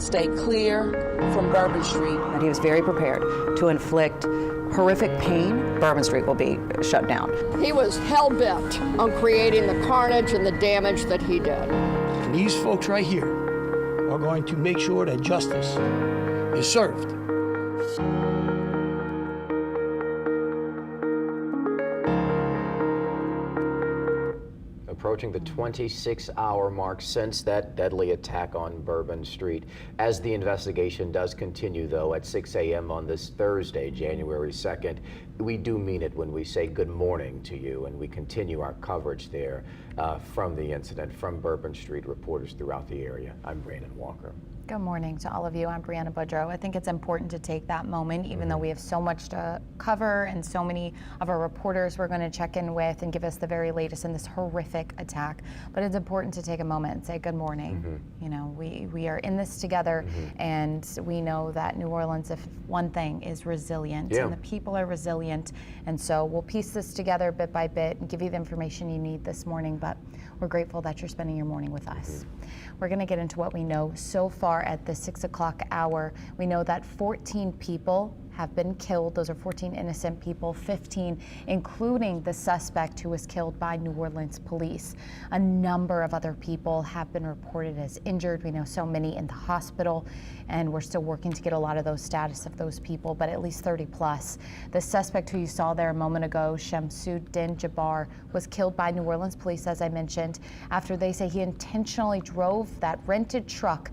stay clear from Bourbon Street. And he was very prepared to inflict horrific pain. Bourbon Street will be shut down. He was hell-bent on creating the carnage and the damage that he did. And these folks right here are going to make sure that justice is served. Approaching the 26-hour mark since that deadly attack on Bourbon Street. As the investigation does continue, though, at 6 a.m. on this Thursday, January 2nd, we do mean it when we say good morning to you, and we continue our coverage there from the incident, from Bourbon Street, reporters throughout the area. I'm Brandon Walker. Good morning to all of you. I'm Brianna Boudreau. I think it's important to take that moment, even though we have so much to cover and so many of our reporters we're going to check in with and give us the very latest in this horrific attack. But it's important to take a moment and say good morning. You know, we are in this together, and we know that New Orleans, if one thing, is resilient, and the people are resilient. And so we'll piece this together bit by bit and give you the information you need this morning. But we're grateful that you're spending your morning with us. We're going to get into what we know so far at the 6 o'clock hour. We know that 14 people have been killed. Those are 14 innocent people, 15 including the suspect who was killed by New Orleans police. A number of other people have been reported as injured. We know so many in the hospital, and we're still working to get a lot of those status of those people, but at least 30 plus. The suspect who you saw there a moment ago, Shamsuddin Jabbar, was killed by New Orleans police, as I mentioned, after they say he intentionally drove that rented truck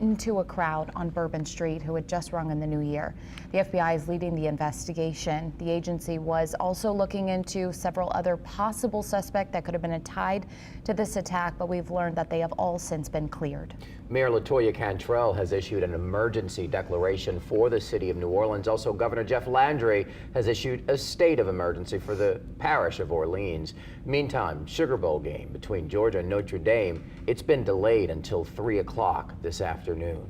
into a crowd on Bourbon Street who had just rung in the new year. The FBI is leading the investigation. The agency was also looking into several other possible suspects that could have been tied to this attack, but we've learned that they have all since been cleared. Mayor LaToya Cantrell has issued an emergency declaration for the city of New Orleans. Also, Governor Jeff Landry has issued a state of emergency for the parish of Orleans. Meantime, Sugar Bowl game between Georgia and Notre Dame, it's been delayed until 3 o'clock this afternoon.